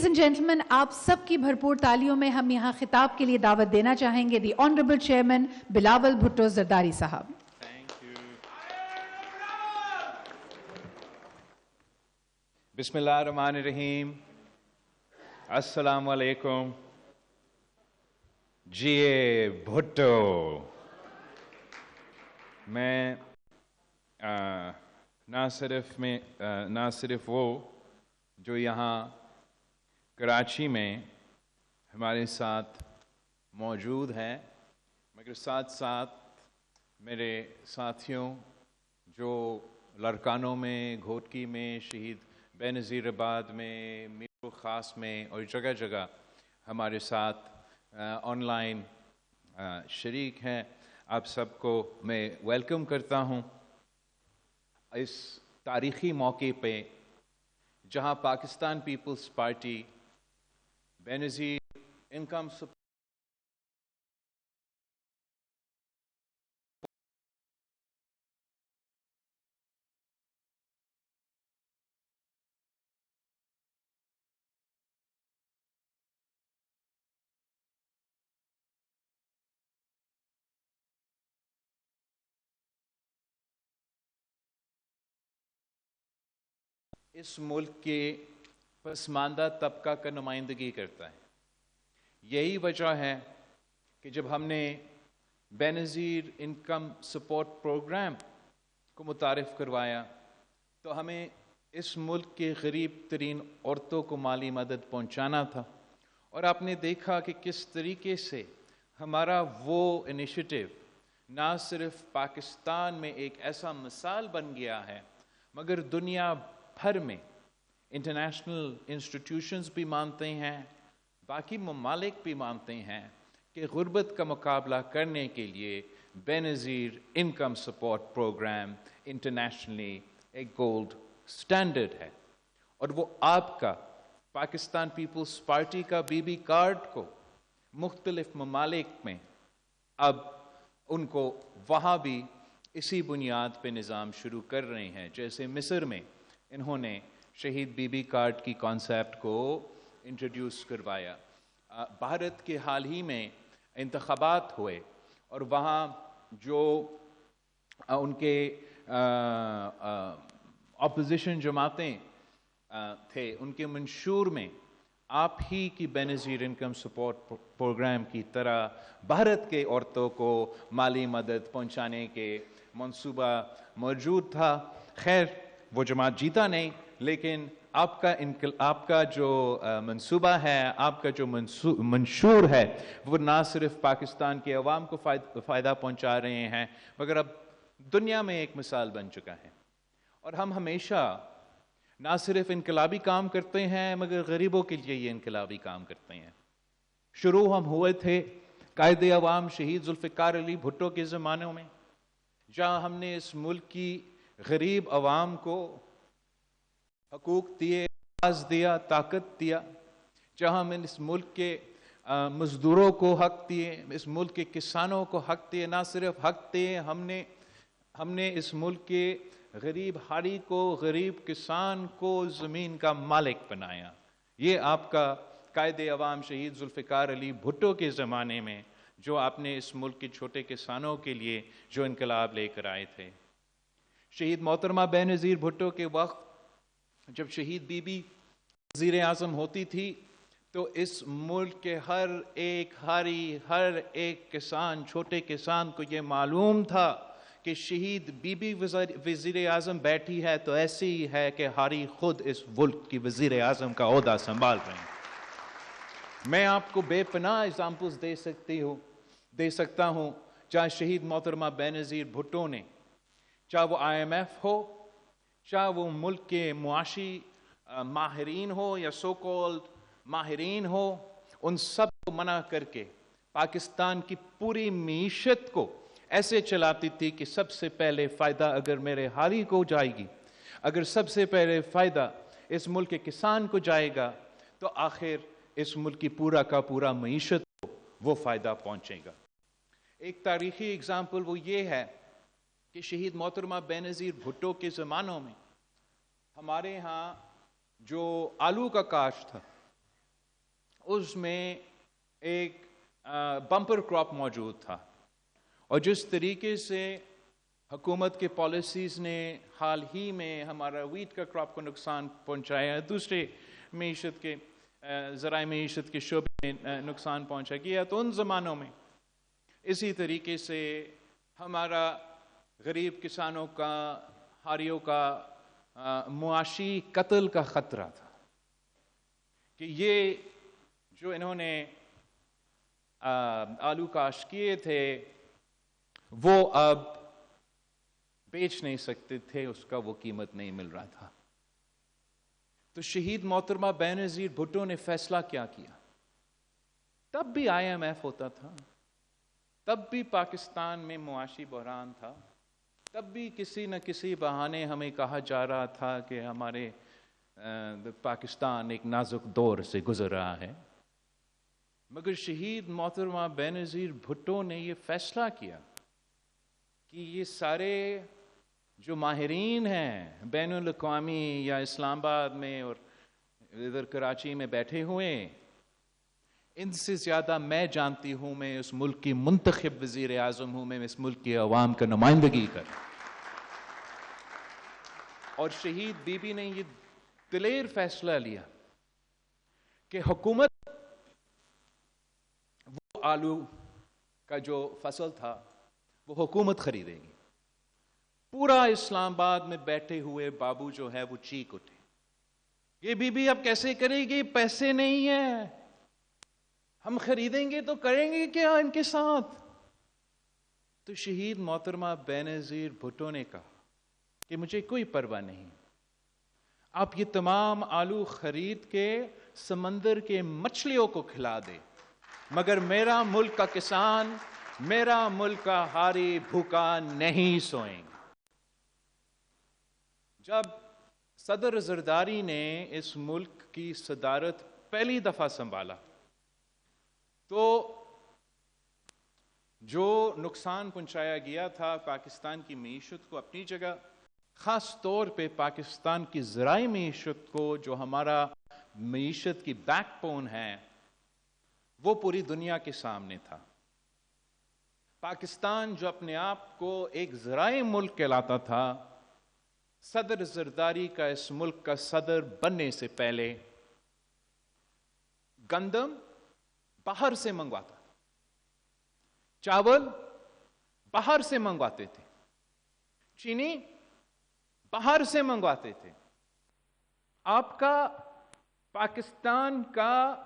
Ladies and gentlemen, آپ سب کی بھرپور تالیوں میں ہم یہاں خطاب کے لیے دعوت دینا چاہیں گے دی آنریبل چیئرمین بلاول بھٹو زرداری صاحب. بسم اللہ الرحمن الرحیم. السلام علیکم. جی بھٹو. میں نہ صرف وہ جو یہاں کراچی میں ہمارے ساتھ موجود ہیں، مگر ساتھ ساتھ میرے ساتھیوں جو لڑکانوں میں، گھوٹکی میں، شہید بے نظیر آباد میں، میرو خاص میں اور جگہ جگہ ہمارے ساتھ آن لائن شریک ہیں، آپ سب کو میں ویلکم کرتا ہوں اس تاریخی موقع پہ جہاں پاکستان پیپلز پارٹی بے نظیر انکم اس ملک کے پسماندہ طبقہ کا نمائندگی کرتا ہے. یہی وجہ ہے کہ جب ہم نے بے نظیر انکم سپورٹ پروگرام کو متعارف کروایا تو ہمیں اس ملک کے غریب ترین عورتوں کو مالی مدد پہنچانا تھا، اور آپ نے دیکھا کہ کس طریقے سے ہمارا وہ انیشیٹو نہ صرف پاکستان میں ایک ایسا مثال بن گیا ہے مگر دنیا بھر میں انٹرنیشنل انسٹیٹیوشنز بھی مانتے ہیں، باقی ممالک بھی مانتے ہیں کہ غربت کا مقابلہ کرنے کے لیے بے نظیر انکم سپورٹ پروگرام انٹرنیشنلی ایک گولڈ سٹینڈرڈ ہے. اور وہ آپ کا پاکستان پیپلز پارٹی کا بی بی کارڈ کو مختلف ممالک میں اب ان کو وہاں بھی اسی بنیاد پہ نظام شروع کر رہے ہیں. جیسے مصر میں انہوں نے شہید بی بی کارڈ کی کانسیپٹ کو انٹروڈیوس کروایا. بھارت کے حال ہی میں انتخابات ہوئے اور وہاں جو ان کے اپوزیشن جماعتیں تھے ان کے منشور میں آپ ہی کی بے نظیر انکم سپورٹ پروگرام کی طرح بھارت کے عورتوں کو مالی مدد پہنچانے کے منصوبہ موجود تھا. خیر وہ جماعت جیتا نہیں، لیکن آپ کا جو منصوبہ ہے، آپ کا جو منشور ہے، وہ نہ صرف پاکستان کے عوام کو فائدہ پہنچا رہے ہیں مگر اب دنیا میں ایک مثال بن چکا ہے. اور ہم ہمیشہ نہ صرف انقلابی کام کرتے ہیں مگر غریبوں کے لیے یہ انقلابی کام کرتے ہیں. شروع ہم ہوئے تھے قائد عوام شہید ذوالفقار علی بھٹو کے زمانوں میں، جہاں ہم نے اس ملک کی غریب عوام کو حقوق دیے، آواز دیا، طاقت دیا. جہاں ہم نے اس ملک کے مزدوروں کو حق دیے، اس ملک کے کسانوں کو حق دیے. نہ صرف حق دیے، ہم نے اس ملک کے غریب ہاری کو، غریب کسان کو زمین کا مالک بنایا. یہ آپ کا قائد عوام شہید ذوالفقار علی بھٹو کے زمانے میں جو آپ نے اس ملک کے چھوٹے کسانوں کے لیے جو انقلاب لے کر آئے تھے. شہید محترمہ بے نظیر بھٹو کے وقت جب شہید بی بی وزیر اعظم ہوتی تھی تو اس ملک کے ہر ایک ہاری، ہر ایک کسان، چھوٹے کسان کو یہ معلوم تھا کہ شہید بی بی وزیر اعظم بیٹھی ہے تو ایسی ہی ہے کہ ہاری خود اس ملک کی وزیر اعظم کا عہدہ سنبھال رہے ہیں. میں آپ کو بے پناہ ایگزامپلز دے سکتا ہوں چاہے شہید محترمہ بے نظیر بھٹو نے، چاہے وہ IMF ہو، چاہے وہ ملک کے معاشی ماہرین ہو یا سو کالڈ ماہرین ہو، ان سب کو منع کر کے پاکستان کی پوری معیشت کو ایسے چلاتی تھی کہ سب سے پہلے فائدہ اگر میرے ہاری کو جائے گی، اگر سب سے پہلے فائدہ اس ملک کے کسان کو جائے گا تو آخر اس ملک کی پورا کا پورا معیشت کو وہ فائدہ پہنچے گا. ایک تاریخی اگزامپل وہ یہ ہے کہ شہید محترمہ بے نظیر بھٹو کے زمانوں میں ہمارے ہاں جو آلو کا کاشت تھا اس میں ایک بمپر کراپ موجود تھا، اور جس طریقے سے حکومت کے پالیسیز نے حال ہی میں ہمارا ویٹ کا کراپ کو نقصان پہنچایا، دوسرے معیشت کے ذرائع معیشت کے شعبے میں نقصان پہنچا گیا، تو ان زمانوں میں اسی طریقے سے ہمارا غریب کسانوں کا، ہاریوں کا معاشی قتل کا خطرہ تھا کہ یہ جو انہوں نے آلو کاشت کیے تھے وہ اب بیچ نہیں سکتے تھے، اس کا وہ قیمت نہیں مل رہا تھا۔ تو شہید محترمہ بینظیر بھٹو نے فیصلہ کیا کیا؟ تب بھی IMF ہوتا تھا، تب بھی پاکستان میں معاشی بحران تھا، تب بھی کسی نہ کسی بہانے ہمیں کہا جا رہا تھا کہ ہمارے پاکستان ایک نازک دور سے گزر رہا ہے، مگر شہید محترمہ بینظیر بھٹو نے یہ فیصلہ کیا کہ یہ سارے جو ماہرین ہیں بین الاقوامی یا اسلام آباد میں اور ادھر کراچی میں بیٹھے ہوئے، ان سے زیادہ میں جانتی ہوں، میں اس ملک کی منتخب وزیر اعظم ہوں، میں اس ملک کی عوام کا نمائندگی کر۔ اور شہید بی بی نے یہ دلیر فیصلہ لیا کہ حکومت وہ آلو کا جو فصل تھا وہ حکومت خریدے گی۔ پورا اسلام آباد میں بیٹھے ہوئے بابو جو ہے وہ چیخ اٹھے، یہ بی بی اب کیسے کرے گی، پیسے نہیں ہیں، ہم خریدیں گے تو کریں گے کیا ان کے ساتھ؟ تو شہید محترمہ بینظیر بھٹو نے کہا کہ مجھے کوئی پرواہ نہیں، آپ یہ تمام آلو خرید کے سمندر کے مچھلیوں کو کھلا دے، مگر میرا ملک کا کسان، میرا ملک کا ہاری بھوکا نہیں سوئیں گے۔ جب صدر زرداری نے اس ملک کی صدارت پہلی دفعہ سنبھالا تو جو نقصان پہنچایا گیا تھا پاکستان کی معیشت کو اپنی جگہ، خاص طور پہ پاکستان کی زرعی معیشت کو، جو ہمارا معیشت کی بیک بون ہے، وہ پوری دنیا کے سامنے تھا۔ پاکستان جو اپنے آپ کو ایک زرعی ملک کہلاتا تھا، صدر زرداری کا اس ملک کا صدر بننے سے پہلے گندم باہر سے منگواتا تھا، چاول باہر سے منگواتے تھے، چینی باہر سے منگواتے تھے۔ آپ کا پاکستان کا